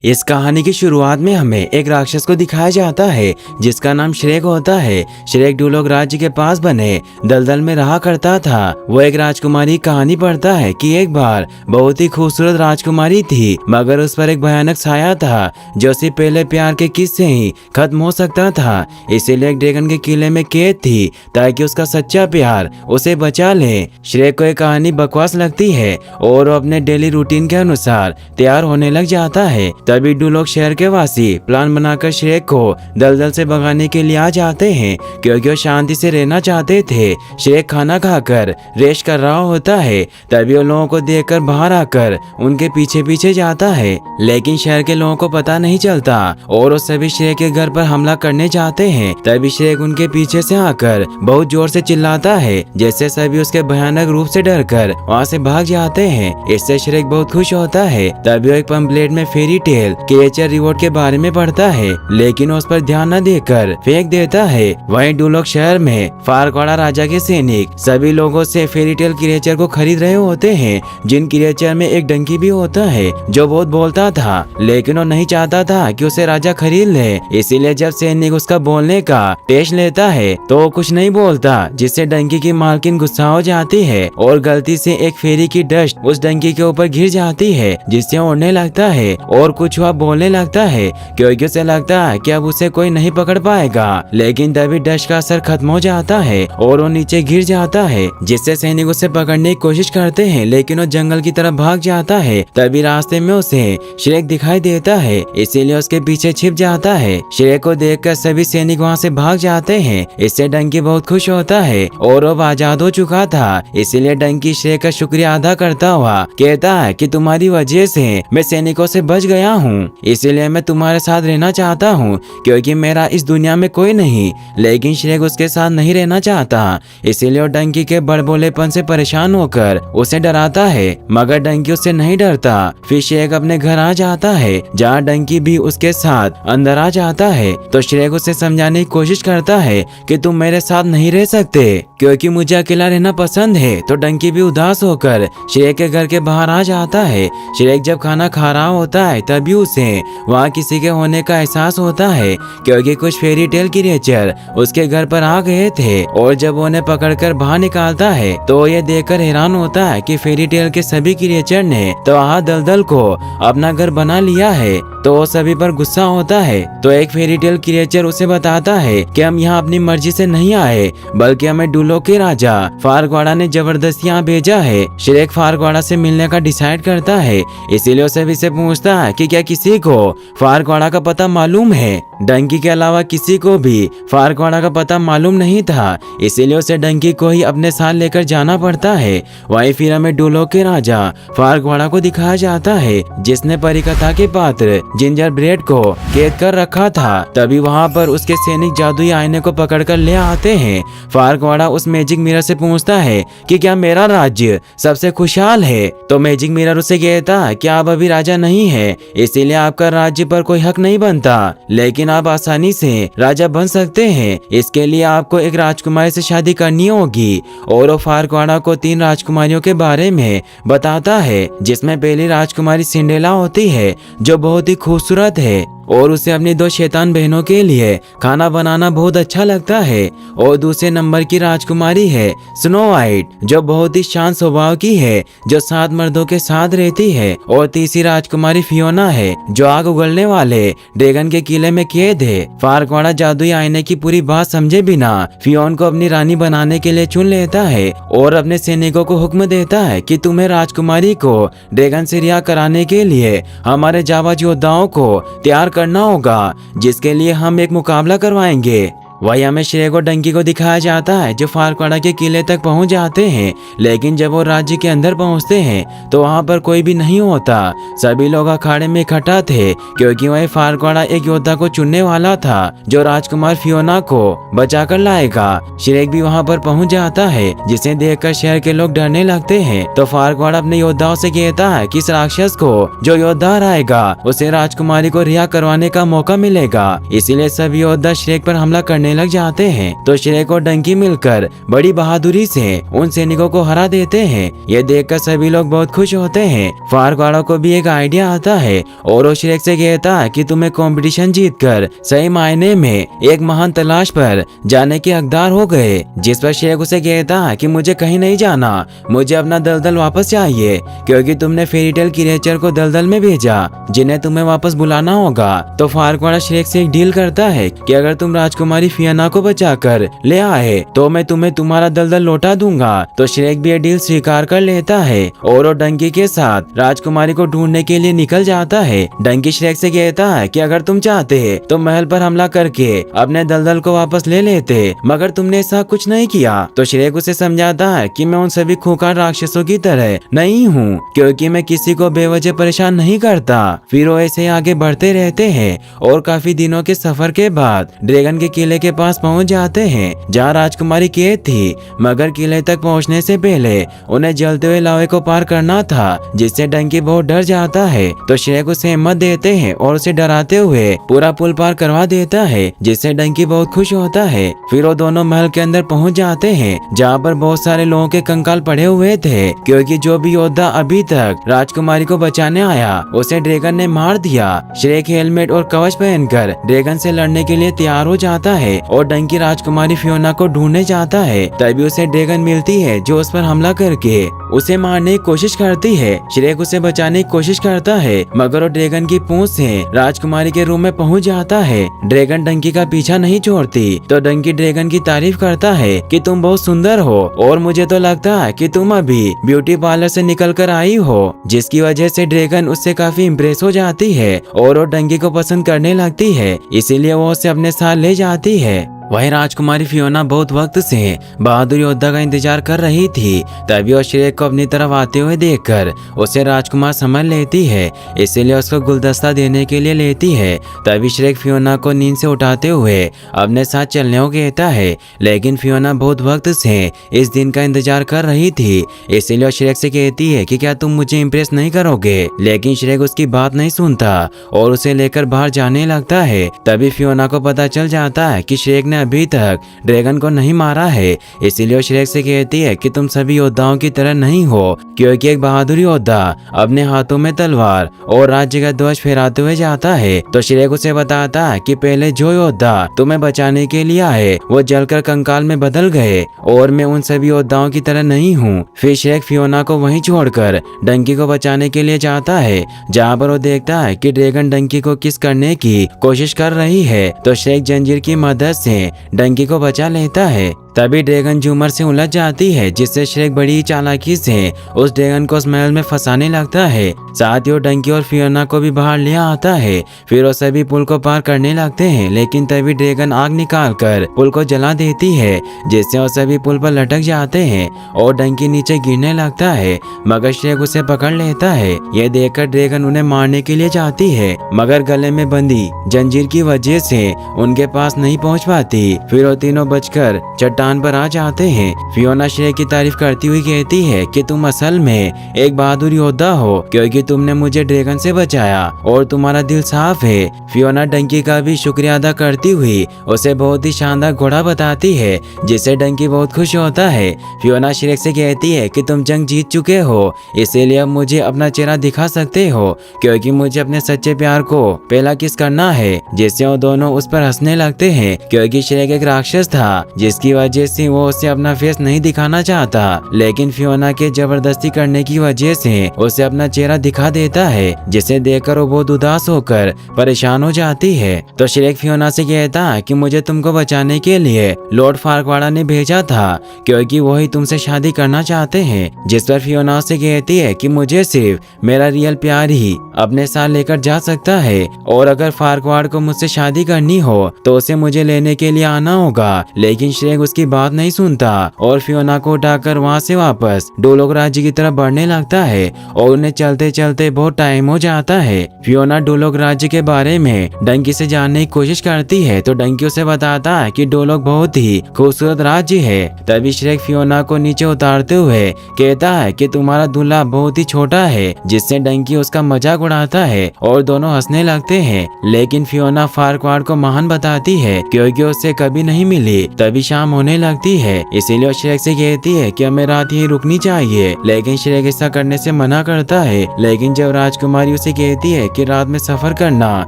इस कहानी की शुरुआत में हमें एक राक्षस को दिखाया जाता है जिसका नाम श्रेक होता है। श्रेक डूलोक राज्य के पास बने दलदल में रहा करता था। वो एक राजकुमारी कहानी पढ़ता है कि एक बार बहुत ही खूबसूरत राजकुमारी थी, मगर उस पर एक भयानक साया था जो सिर्फ पहले प्यार के किस्से ही खत्म हो सकता था। इसीलिए एक ड्रैगन के किले में कैद थी ताकि उसका सच्चा प्यार उसे बचा ले। श्रेक को एक कहानी बकवास लगती है और वो अपने डेली रूटीन के अनुसार तैयार होने लग जाता है। तभी डूलोक शहर के वासी प्लान बनाकर श्रेक को दलदल से भगाने के लिए आ जाते हैं क्योंकि वो शांति से रहना चाहते थे। श्रेक खाना खाकर रेस्ट कर रहा होता है, तभी वो लोगों को देखकर बाहर आकर उनके पीछे पीछे जाता है, लेकिन शहर के लोगों को पता नहीं चलता और वो सभी श्रेक के घर पर हमला करने जाते हैं। तभी श्रेक उनके पीछे से आकर बहुत जोर से चिल्लाता है, जैसे सभी उसके भयानक रूप से डरकर वहाँ से भाग जाते हैं। इससे श्रेक बहुत खुश होता है। तभी वो एक पंपलेट में फेरी टेल क्रिएचर रिवॉर्ड के बारे में पढ़ता है, लेकिन उस पर ध्यान न देकर फेंक देता है। वहीं डूलोक शहर में फारकवाड़ा राजा के सैनिक सभी लोगों से फेरी टेल क्रिएचर को खरीद रहे होते हैं, जिन क्रिएचर में एक डंकी भी होता है जो बहुत बोलता था, लेकिन वो नहीं चाहता था कि उसे राजा खरीद ले। इसीलिए जब सैनिक उसका बोलने का टेस्ट लेता है तो वो कुछ नहीं बोलता, जिससे डंकी की मालकिन गुस्सा हो जाती है और गलती से एक फेरी की डस्ट उस डंकी के ऊपर गिर जाती है, जिससे उड़ने लगता है और कुछ हुआ बोलने लगता है क्योंकि उसे लगता है कि अब उसे कोई नहीं पकड़ पाएगा। लेकिन तभी डस्ट का असर खत्म हो जाता है और वो नीचे गिर जाता है, जिससे सैनिक उसे पकड़ने की कोशिश करते हैं, लेकिन वो जंगल की तरफ भाग जाता है। तभी रास्ते में उसे श्रेक दिखाई देता है, इसीलिए उसके पीछे छिप जाता है। श्रेक को देखकर सभी सैनिक वहाँ से भाग जाते हैं। इससे डंकी बहुत खुश होता है और वो आजाद हो चुका था। इसीलिए डंकी श्रेक का शुक्रिया अदा करता हुआ कहता है कि तुम्हारी वजह से मैं सैनिकों से बच गया हूँ, इसलिए मैं तुम्हारे साथ रहना चाहता हूँ क्योंकि मेरा इस दुनिया में कोई नहीं। लेकिन श्रेक उसके साथ नहीं रहना चाहता, इसीलिए वो डंकी के बड़बोलेपन से परेशान होकर उसे डराता है, मगर डंकी उससे नहीं डरता। फिर श्रेक अपने घर आ जाता है जहाँ डंकी भी उसके साथ अंदर आ जाता है। तो श्रेक उसे समझाने की कोशिश करता है कि तुम मेरे साथ नहीं रह सकते क्योंकि मुझे अकेला रहना पसंद है। तो डंकी भी उदास होकर श्रेक के घर के बाहर आ जाता है। श्रेक जब खाना खा रहा होता है तभी उसे वहाँ किसी के होने का एहसास होता है क्योंकि कुछ फेरी टेल क्रिएचर उसके घर पर आ गए थे और जब उन्हें पकड़कर बाहर निकालता है तो ये देखकर हैरान होता है कि फेरी टेल के सभी क्रिएचर ने तो वहाँ दलदल को अपना घर बना लिया है। तो वो सभी पर गुस्सा होता है। तो एक फेरी टेल क्रिएचर उसे बताता है कि हम यहाँ अपनी मर्जी से नहीं आए, बल्कि हमें डूलोक के राजा फारकवाड़ा ने जबरदस्ती यहाँ भेजा है। श्रेक फारकवाड़ा से मिलने का डिसाइड करता है, इसीलिए सभी से पूछता है कि क्या किसी को फारकवाड़ा का पता मालूम है। डंकी के अलावा किसी को भी फारकवाड़ा का पता मालूम नहीं था, इसीलिए उसे डंकी को ही अपने साथ लेकर जाना पड़ता है। वहीं फिर हमें डूलोक के राजा फारकवाड़ा को दिखाया जाता है जिसने परिकथा के पात्र जिंजर ब्रेड को कैद कर रखा था। तभी वहाँ पर उसके सैनिक जादुई आईने को पकड़कर ले आते हैं। फारकवाड़ा उस मैजिक मिरर से पूछता है कि क्या मेरा राज्य सबसे खुशहाल है। तो मैजिक मिरर उसे कहता है कि आप अभी राजा नहीं है, इसीलिए आपका राज्य पर कोई हक नहीं बनता, लेकिन आप आसानी से राजा बन सकते हैं। इसके लिए आपको एक राजकुमारी से शादी करनी होगी। और वो फारकवाड़ा को 3 राजकुमारियों के बारे में बताता है, जिसमें पहली राजकुमारी सिंड्रेला होती है जो बहुत ही खूबसूरत है और उसे अपनी 2 शैतान बहनों के लिए खाना बनाना बहुत अच्छा लगता है। और दूसरे नंबर की राजकुमारी है स्नो वाइट जो बहुत ही शांत स्वभाव की है, जो 7 मर्दों के साथ रहती है। और तीसरी राजकुमारी फियोना है जो आग उगलने वाले ड्रैगन के किले में कैद है। फारकवाड़ा जादुई आईने की पूरी बात समझे बिना फियोन को अपनी रानी बनाने के लिए चुन लेता है और अपने सैनिकों को हुक्म देता है कि तुम्हें राजकुमारी को ड्रैगन से रिहा कराने के लिए हमारे जाबाज योद्धाओं को तैयार करना होगा, जिसके लिए हम एक मुकाबला करवाएंगे। वही हमें श्रेक और डंकी को दिखाया जाता है जो फारकवाड़ा के किले तक पहुंच जाते हैं, लेकिन जब वो राज्य के अंदर पहुंचते हैं तो वहां पर कोई भी नहीं होता। सभी लोग अखाड़े में इकट्ठा थे क्योंकि वही फारकवाड़ा एक योद्धा को चुनने वाला था जो राजकुमार फियोना को बचा कर लाएगा। श्रेक भी वहां पर पहुंच जाता है, जिसे देखकर शहर के लोग डरने लगते हैं। तो फारकवाड़ा अपने योद्धाओं से कहता है कि इस राक्षस को जो योद्धा हराएगा उसे राजकुमारी को रिहा करवाने का मौका मिलेगा। इसीलिए सभी योद्धा श्रेक पर हमला करने लड़ने लग जाते हैं। तो श्रेक और डंकी मिलकर बड़ी बहादुरी से उन सैनिकों को हरा देते हैं। ये देखकर सभी लोग बहुत खुश होते हैं। फारक्वाड़ा को भी एक आइडिया आता है और वो श्रेक से कहता है कि तुम्हें कंपटीशन जीतकर सही मायने में एक महान तलाश पर जाने के हकदार हो गए। जिस पर श्रेक उसे कहता है कि मुझे कहीं नहीं जाना, मुझे अपना दलदल वापस चाहिए, क्योंकि तुमने फेरीटेल क्रिएचर को दलदल में भेजा जिन्हें तुम्हें वापस बुलाना होगा। तो फारक्वाड़ा श्रेक से एक डील करता है कि अगर तुम राजकुमारी फियोना को बचाकर ले आए तो मैं तुम्हें तुम्हारा दलदल लौटा दूंगा। तो श्रेक भी ये डील स्वीकार कर लेता है और वो डंकी के साथ राजकुमारी को ढूंढने के लिए निकल जाता है। डंकी श्रेक से कहता है कि अगर तुम चाहते तो महल पर हमला करके अपने दलदल को वापस ले लेते, मगर तुमने ऐसा कुछ नहीं किया। तो श्रेक उसे समझाता है कि मैं उन सभी खूंखार राक्षसों की तरह नहीं हूँ, क्योंकि मैं किसी को बेवजह परेशान नहीं करता। फिर वो ऐसे आगे बढ़ते रहते हैं और काफी दिनों के सफर के बाद ड्रैगन के किले के पास पहुँच जाते हैं जहाँ राजकुमारी कैद थी। मगर किले तक पहुँचने से पहले उन्हें जलते हुए लावे को पार करना था, जिससे डंकी बहुत डर जाता है। तो श्रेक उसे हिम्मत देते हैं और उसे डराते हुए पूरा पुल पार करवा देता है, जिससे डंकी बहुत खुश होता है। फिर वो दोनों महल के अंदर पहुंच जाते हैं जहाँ पर बहुत सारे लोगों के कंकाल पड़े हुए थे, क्योंकि जो भी योद्धा अभी तक राजकुमारी को बचाने आया उसे ड्रैगन ने मार दिया। श्रेक हेलमेट और कवच पहनकर ड्रैगन से लड़ने के लिए तैयार हो जाता है और डंकी राजकुमारी फियोना को ढूंढने जाता है। तभी उसे ड्रैगन मिलती है जो उस पर हमला करके उसे मारने की कोशिश करती है। श्रेक उसे बचाने की कोशिश करता है, मगर वो ड्रैगन की पूंछ से राजकुमारी के रूम में पहुंच जाता है। ड्रैगन डंकी का पीछा नहीं छोड़ती, तो डंकी ड्रैगन की तारीफ करता है कि तुम बहुत सुंदर हो और मुझे तो लगता है कि तुम अभी ब्यूटी पार्लर से निकल कर आई हो, जिसकी वजह से ड्रैगन उससे काफी इम्प्रेस हो जाती है और वो डंकी को पसंद करने लगती है, इसीलिए वो उसे अपने साथ ले जाती है। वही राजकुमारी फियोना बहुत वक्त से बहादुर योद्धा का इंतजार कर रही थी। तभी वो श्रेक को अपनी तरफ आते हुए देखकर उसे राजकुमार समझ लेती है, इसीलिए उसको गुलदस्ता देने के लिए लेती है। तभी श्रेक फियोना को नींद से उठाते हुए अपने साथ चलने को कहता है, लेकिन फियोना बहुत वक्त से इस दिन का इंतजार कर रही थी, इसीलिए श्रेक से कहती है कि क्या तुम मुझे इम्प्रेस नहीं करोगे। लेकिन श्रेक उसकी बात नहीं सुनता और उसे लेकर बाहर जाने लगता है। तभी फियोना को पता चल जाता है कि श्रेक ने अभी तक ड्रैगन को नहीं मारा है, इसीलिए श्रेक से कहती है कि तुम सभी योद्धाओं की तरह नहीं हो, क्योंकि एक बहादुर योद्धा अपने हाथों में तलवार और राज्य का ध्वज फहराते हुए जाता है। तो श्रेक उसे बताता है कि पहले जो योद्धा तुम्हें बचाने के लिए आए वो जलकर कंकाल में बदल गए और मैं उन सभी योद्धाओं की तरह नहीं हूँ। फिर श्रेक फियोना को वहीं छोड़कर डंकी को बचाने के लिए जाता है, जहाँ पर वो देखता है कि ड्रैगन डंकी को किस करने की कोशिश कर रही है। तो श्रेक जंजीर की मदद से डंकी को बचा लेता है। तभी ड्रैगन झूमर से उलझ जाती है, जिससे श्रेक बड़ी चालाकी से उस ड्रैगन को उस महल में फंसाने लगता है। साथ ही वो डंकी और फियोना को भी बाहर ले आता है। फिर वो सभी पुल को पार करने लगते हैं, लेकिन तभी ड्रैगन आग निकालकर पुल को जला देती है, जिससे वो सभी पुल पर लटक जाते हैं और डंकी नीचे गिरने लगता है, मगर श्रेक उसे पकड़ लेता है। ये देखकर ड्रैगन उन्हें मारने के लिए जाती है, मगर गले में बंधी जंजीर की वजह से उनके पास नहीं पहुंच पाती। फिर वो तीनों बचकर चट्टान पर आ जाते हैं। फियोना श्रेक की तारीफ करती हुई कहती है कि तुम असल में एक बहादुर योद्धा हो, क्योंकि तुमने मुझे ड्रैगन से बचाया और तुम्हारा दिल साफ है। फियोना डंकी का भी शुक्रिया अदा करती हुई उसे बहुत ही शानदार घोड़ा बताती है, जिससे डंकी बहुत खुश होता है। फियोना श्रेक से कहती है कि तुम जंग जीत चुके हो, इसीलिए अब मुझे अपना चेहरा दिखा सकते हो, क्योंकि मुझे अपने सच्चे प्यार को पहला किस करना है। जिससे वो दोनों उस पर हंसने लगते हैं, क्योंकि श्रेक एक राक्षस था, जिसकी वजह से वो उसे अपना फेस नहीं दिखाना चाहता, लेकिन फियोना के जबरदस्ती करने की वजह से उसे अपना चेहरा दिखा देता है, जिसे देखकर वो बहुत उदास होकर परेशान हो जाती है। तो श्रेक फियोना से कहता है कि मुझे तुमको बचाने के लिए लॉर्ड फारक्वाड़ा ने भेजा था, क्योंकि वही तुमसे शादी करना चाहते हैं। जिस पर फियोना से कहती है कि मुझे सिर्फ मेरा रियल प्यार ही अपने साथ लेकर जा सकता है, और अगर फारक्वाड़ को मुझसे शादी करनी हो तो उसे मुझे लेने के लिए आना होगा। लेकिन श्रेक उसकी उसकी बात नहीं सुनता और फियोना को उठाकर वहाँ से वापस डोलोग राज्य की तरफ बढ़ने लगता है और उन्हें चलते चलते बहुत टाइम हो जाता है। फियोना डोलोग राज्य के बारे में डंकी से जानने की कोशिश करती है तो डंकी उसे बताता है कि डोलोग बहुत ही खूबसूरत राज्य है। तभी श्रेक फियोना को नीचे उतारते हुए कहता है कि तुम्हारा दूल्हा बहुत ही छोटा है, जिससे डंकी उसका मजाक उड़ाता है और दोनों हंसने लगते हैं। लेकिन फियोना फारक्वाड को महान बताती है क्योंकि उससे कभी नहीं मिली। तभी शाम होने लगती है, इसीलिए वो श्रेक से कहती है कि हमें रात ही रुकनी चाहिए, लेकिन श्रेक ऐसा करने से मना करता है। लेकिन जब राजकुमारी उसे कहती है कि रात में सफर करना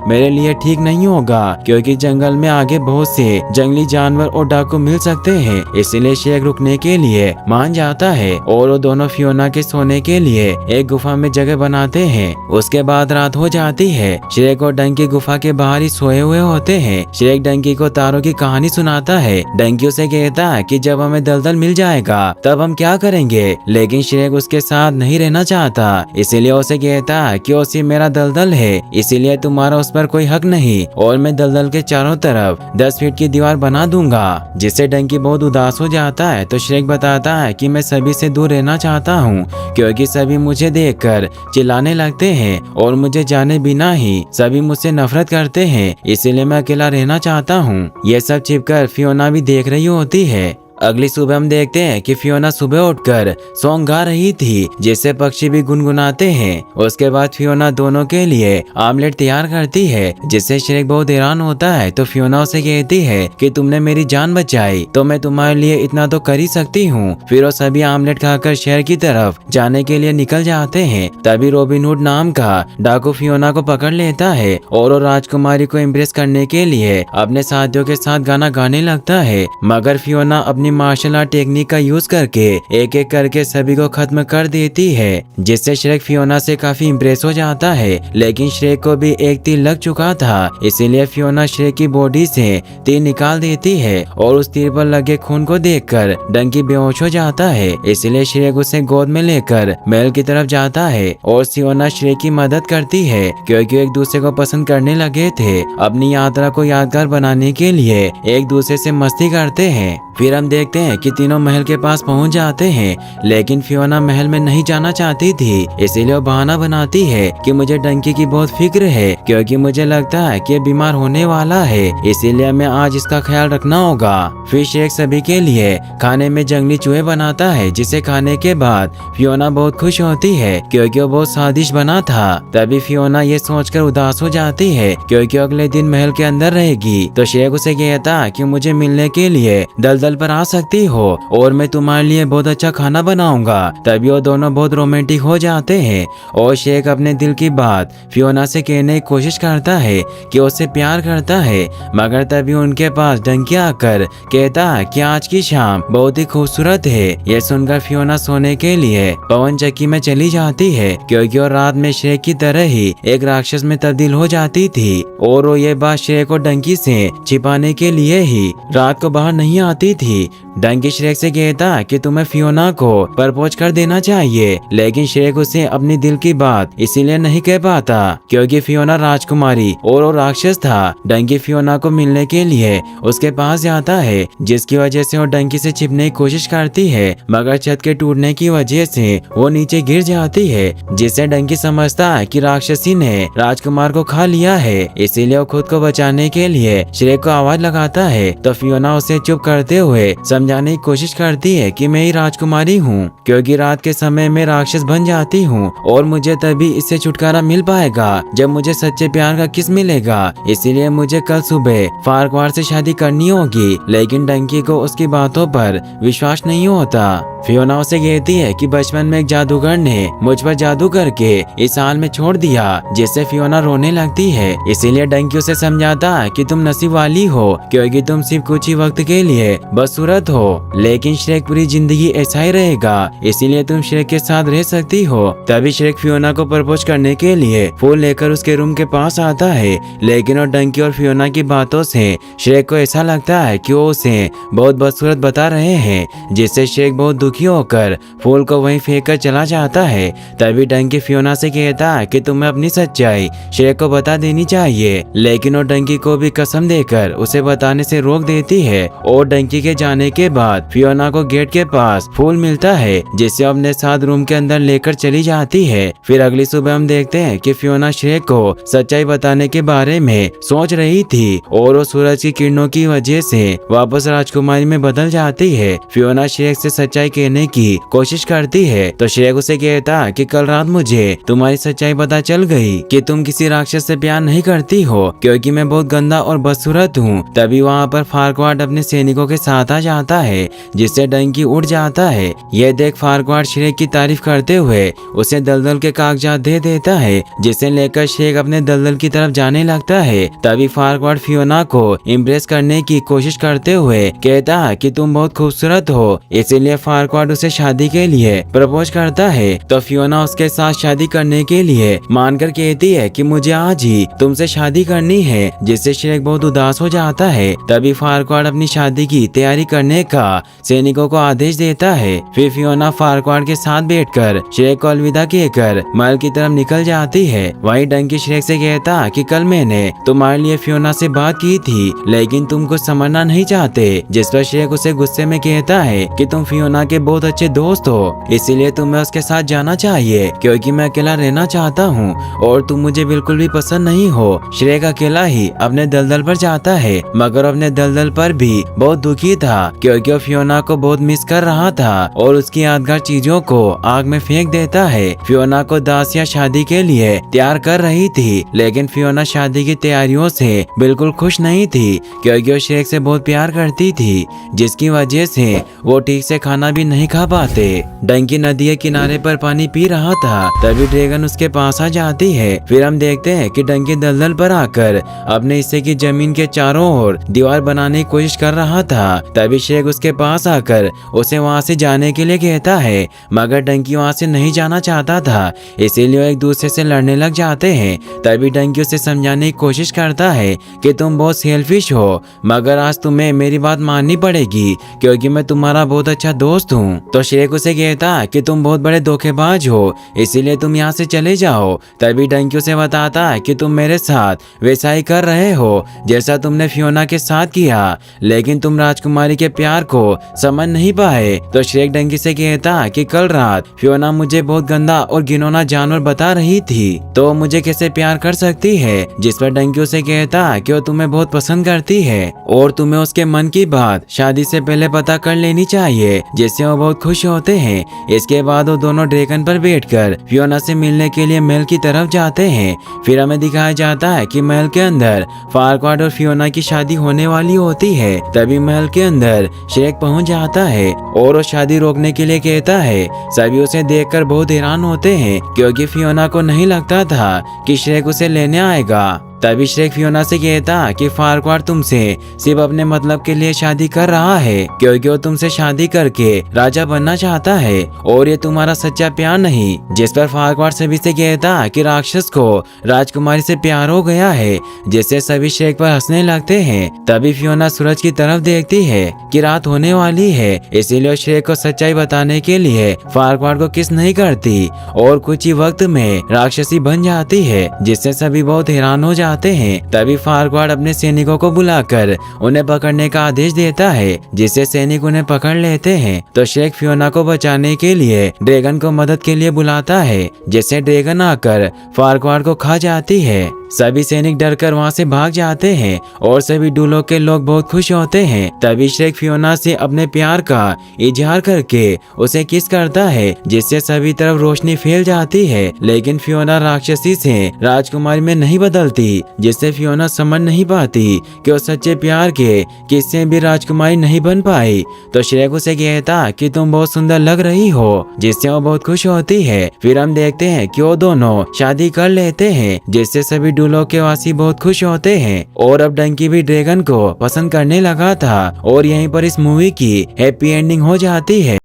मेरे लिए ठीक नहीं होगा क्योंकि जंगल में आगे बहुत से जंगली जानवर और डाकू मिल सकते हैं, इसीलिए श्रेक रुकने के लिए मान जाता है और वो दोनों फियोना के सोने के लिए एक गुफा में जगह बनाते हैं। उसके बाद रात हो जाती है। श्रेक और डंकी गुफा के बाहर ही सोए हुए होते हैं। श्रेक डंकी को तारों की कहानी सुनाता है। डंकी उसे कहता है कि जब हमें दलदल मिल जाएगा तब हम क्या करेंगे, लेकिन श्रेक उसके साथ नहीं रहना चाहता, इसीलिए उसे कहता है कि उसी मेरा दलदल है, इसीलिए तुम्हारा उस पर कोई हक नहीं और मैं दलदल के चारों तरफ 10 फीट की दीवार बना दूंगा, जिससे डंकी बहुत उदास हो जाता है। तो श्रेक बताता है कि मैं सभी से दूर रहना चाहता हूँ क्योंकि सभी मुझे देखकर चिल्लाने लगते हैं और मुझे जाने बिना ही सभी मुझसे नफरत करते हैं, इसीलिए मैं अकेला रहना चाहता हूँ। ये सब छिपकर फियोना भी देख रही होती है। अगली सुबह हम देखते हैं कि फियोना सुबह उठकर सॉन्ग गा रही थी, जिससे पक्षी भी गुनगुनाते हैं। उसके बाद फियोना दोनों के लिए आमलेट तैयार करती है, जिससे श्रेक बहुत हैरान होता है। तो फियोना उसे कहती है कि तुमने मेरी जान बचाई तो मैं तुम्हारे लिए इतना तो कर ही सकती हूँ। फिर वो सभी आमलेट खाकर शहर की तरफ जाने के लिए निकल जाते हैं। तभी रॉबिन हुड नाम का डाकू फियोना को पकड़ लेता है और वो राजकुमारी को इम्प्रेस करने के लिए अपने साथियों के साथ गाना गाने लगता है, मगर फियोना अपनी मार्शल आर्ट टेक्निक का यूज करके एक एक करके सभी को खत्म कर देती है, जिससे श्रेक फियोना से काफी इम्प्रेस हो जाता है। लेकिन श्रेक को भी एक तीर लग चुका था, इसीलिए फियोना श्रेक की बॉडी से तीर निकाल देती है और उस तीर पर लगे खून को देखकर डंकी बेहोश हो जाता है। इसलिए श्रेक उसे गोद में लेकर महल की तरफ जाता है और फियोना श्रेक की मदद करती है क्योंकि एक दूसरे को पसंद करने लगे थे। अपनी यात्रा को यादगार बनाने के लिए एक दूसरे से मस्ती करते हैं। फिर हम देखते हैं कि तीनों महल के पास पहुंच जाते हैं, लेकिन फियोना महल में नहीं जाना चाहती थी, इसीलिए वो बहाना बनाती है कि मुझे डंकी की बहुत फिक्र है क्योंकि मुझे लगता है कि बीमार होने वाला है, इसीलिए मैं आज इसका ख्याल रखना होगा। फिर श्रेक सभी के लिए खाने में जंगली चूहे बनाता है, जिसे खाने के बाद फियोना बहुत खुश होती है क्योंकि वो बहुत स्वादिष्ट बना था। तभी फियोना ये सोचकर उदास हो जाती है क्योंकि अगले दिन महल के अंदर रहेगी। तो श्रेक उसे कहता है कि मुझे मिलने के लिए दलदल पर आ सकती हो और मैं तुम्हारे लिए बहुत अच्छा खाना बनाऊंगा। तभी वो दोनों बहुत रोमांटिक हो जाते हैं और श्रेक अपने दिल की बात फियोना से कहने की कोशिश करता है कि उससे प्यार करता है, मगर तभी उनके पास डंकी आकर कहता है कि आज की शाम बहुत ही खूबसूरत है। यह सुनकर फियोना सोने के लिए पवन चक्की में चली जाती है क्योंकि वो रात में श्रेक की तरह ही एक राक्षस में तब्दील हो जाती थी और वो ये बात श्रेक और डंकी से छिपाने के लिए ही रात को बाहर नहीं आती थी। डंकी श्रेक से कहता कि तुम्हें फियोना को प्रपोज कर देना चाहिए, लेकिन श्रेक उसे अपनी दिल की बात इसीलिए नहीं कह पाता क्योंकि फियोना राजकुमारी और वो राक्षस था। डंकी फियोना को मिलने के लिए उसके पास जाता है, जिसकी वजह से वो डंकी से छिपने की कोशिश करती है, मगर छत के टूटने की वजह से वो नीचे गिर जाती है, जिससे डंकी समझता है कि राक्षसी ने राजकुमार को खा लिया है। इसीलिए वो खुद को बचाने के लिए श्रेक को आवाज लगाता है। तो फियोना उसे चुप करते हुए समझाने की कोशिश करती है कि मैं ही राजकुमारी हूँ क्योंकि रात के समय में राक्षस बन जाती हूँ और मुझे तभी इससे छुटकारा मिल पाएगा जब मुझे सच्चे प्यार का किस मिलेगा। इसीलिए मुझे कल सुबह फारक्वाड से शादी करनी होगी। लेकिन डंकी को उसकी बातों पर विश्वास नहीं होता। फियोना उसे कहती है कि बचपन में एक जादूगर ने मुझ पर जादू करके इस हाल में छोड़ दिया, जिससे फियोना रोने लगती है। इसीलिए डंकी उसे समझाता है कि तुम नसीब वाली हो क्योंकि तुम सिर्फ कुछ ही वक्त के लिए बदसूरत हो, लेकिन श्रेक पूरी जिंदगी ऐसा ही रहेगा, इसीलिए तुम श्रेक के साथ रह सकती हो। तभी श्रेक फियोना को प्रपोज करने के लिए फूल लेकर उसके रूम के पास आता है, लेकिन वो डंकी और फियोना की बातों से श्रेक को ऐसा लगता है कि वो उसे बहुत बदसूरत बता रहे हैं, जिससे श्रेक बहुत दुखी होकर फूल को वहीं फेंक कर चला जाता है। तभी डंकी फियोना से कहता है कि तुम्हें अपनी सच्चाई श्रेक को बता देनी चाहिए, लेकिन वो डंकी को भी कसम देकर उसे बताने से रोक देती है और डंकी के जाने के बाद फियोना को गेट के पास फूल मिलता है जिससे अपने साथ रूम के अंदर लेकर चली जाती है। फिर अगली सुबह हम देखते हैं कि फियोना श्रेक को सच्चाई बताने के बारे में सोच रही थी और वो सूरज की किरणों की वजह से वापस राजकुमारी में बदल जाती है। फियोना श्रेक से सच्चाई कहने की कोशिश करती है तो श्रेक उसे कहता कि कल रात मुझे तुम्हारी सच्चाई पता चल गई कि तुम किसी राक्षस से प्यार नहीं करती हो क्योंकि मैं बहुत गंदा और बदसूरत हूँ। तभी वहाँ पर फारक्वाड अपने सैनिकों के साथ आ जाता है जिससे डंकी उड़ जाता है। यह देख फारक्वाड श्रेक की तारीफ करते हुए उसे दलदल के कागजात दे देता है जिसे लेकर श्रेक अपने दलदल की तरफ जाने लगता है। तभी फारक्वाड फियोना को इम्प्रेस करने की कोशिश करते हुए कहता है कि तुम बहुत खूबसूरत हो, इसीलिए फारक्वाड उसे शादी के लिए प्रपोज करता है। तो फियोना उसके साथ शादी करने के लिए मानकर कहती है कि मुझे आज ही तुमसे शादी करनी है, जिससे श्रेक बहुत उदास हो जाता है। तभी फारक्वाड अपनी शादी की तैयारी करने का सैनिकों को आदेश देता है। फिर फियोना फारक्वाड के साथ बैठकर श्रेक को अलविदा कहकर महल की तरफ निकल जाती है। वहीं डंकी श्रेक से कहता कि कल मैंने तुम्हारे लिए फियोना से बात की थी लेकिन तुम कुछ समझना नहीं चाहते, जिस पर श्रेक उसे गुस्से में कहता है कि तुम फियोना के बहुत अच्छे दोस्त हो, इसीलिए तुम्हें उसके साथ जाना चाहिए क्योंकि मैं अकेला रहना चाहता हूँ और तुम मुझे बिल्कुल भी पसंद नहीं हो। श्रेक अकेला ही अपने दलदल पर जाता है मगर अपने दलदल पर भी बहुत दुखी था क्योंकि वो फियोना को बहुत मिस कर रहा था और उसकी यादगार चीजों को आग में फेंक देता है। फियोना को दासियां शादी के लिए तैयार कर रही थी लेकिन फियोना शादी की तैयारियों से बिल्कुल खुश नहीं थी क्योंकि वो श्रेक से बहुत प्यार करती थी जिसकी वजह से वो ठीक से खाना भी नहीं खा पाते। डंकी नदी के किनारे पर पानी पी रहा था तभी ड्रैगन उसके पास आ जाती है। फिर हम देखते हैं कि डंकी दलदल पर आकर अपने हिस्से की जमीन के चारों ओर दीवार बनाने की कोशिश कर रहा था। तभी श्रेक उसके पास आकर उसे वहाँ से जाने के लिए कहता है मगर डंकी वहाँ से नहीं जाना चाहता था, इसीलिए वो एक दूसरे से लड़ने लग जाते हैं। तभी डंकी उसे समझाने की कोशिश करता है कि तुम बहुत सेल्फिश हो मगर आज तुम्हें मेरी बात माननी पड़ेगी क्योंकि मैं तुम्हारा बहुत अच्छा दोस्त हूँ। तो श्रेक उसे कहता कि तुम बहुत बड़े धोखेबाज हो, इसीलिए तुम यहाँ से चले जाओ। तभी डंकी उसे बताता है कि तुम मेरे साथ वैसा ही कर रहे हो जैसा तुमने फियोना के साथ किया, लेकिन तुम राजकुमारी के प्यार को समझ नहीं पाए। तो श्रेक डंकी से कहता कि कल रात फियोना मुझे बहुत गंदा और घिनौना जानवर बता रही थी तो मुझे कैसे प्यार कर सकती है, जिस पर डंकी उसे कहता कि वो तुम्हें बहुत पसंद करती है और तुम्हें उसके मन की बात शादी से पहले पता कर लेनी चाहिए, जिससे वो बहुत खुश होते हैं। इसके बाद वो दोनों ड्रैगन पर बैठकर फियोना से मिलने के लिए महल की तरफ जाते हैं। फिर हमें दिखाया जाता है कि महल के अंदर फारक्वाड और फियोना की शादी होने वाली होती है। तभी महल के अंदर श्रेक पहुंच जाता है और वो शादी रोकने के लिए कहता है। सभी उसे देखकर बहुत हैरान होते हैं क्योंकि फियोना को नहीं लगता था कि श्रेक उसे लेने आएगा। तभी श्रेक फियोना से कहता कि फारक्वाड तुमसे सिर्फ अपने मतलब के लिए शादी कर रहा है क्योंकि वो तुमसे शादी करके राजा बनना चाहता है और ये तुम्हारा सच्चा प्यार नहीं। जिस पर फारक्वाड सभी से कहता कि राक्षस को राजकुमारी से प्यार हो गया है, जिससे सभी श्रेक पर हंसने लगते हैं। तभी फियोना सूरज की तरफ देखती है कि रात होने वाली है, इसीलिए श्रेक को सच्चाई बताने के लिए फारक्वाड को किस नहीं करती और कुछ ही वक्त में राक्षसी बन जाती है, जिससे सभी बहुत हैरान हो जाते हैं। तभी फारक्वाड अपने सैनिकों को बुलाकर उन्हें पकड़ने का आदेश देता है, जिससे सैनिक उन्हें पकड़ लेते हैं। तो श्रेक फियोना को बचाने के लिए ड्रैगन को मदद के लिए बुलाता है, जिससे ड्रैगन आकर फारक्वाड को खा जाती है। सभी सैनिक डरकर वहां से भाग जाते हैं और सभी डूलों के लोग बहुत खुश होते हैं। तभी श्रेक फियोना से अपने प्यार का इजहार करके उसे किस करता है, जिससे सभी तरफ रोशनी फैल जाती है। लेकिन फियोना राक्षसी से राजकुमारी में नहीं बदलती, जिससे फियोना समझ नहीं पाती कि वो सच्चे प्यार के किससे भी राजकुमारी नहीं बन पाई। तो श्रेक उसे कहता कि तुम बहुत सुंदर लग रही हो, जिससे वो बहुत खुश होती है। फिर हम देखते हैं कि वो दोनों शादी कर लेते हैं, जिससे सभी डूलों के वासी बहुत खुश होते हैं। और अब डंकी भी ड्रैगन को पसंद करने लगा था और यहीं पर इस मूवी की हैप्पी एंडिंग हो जाती है।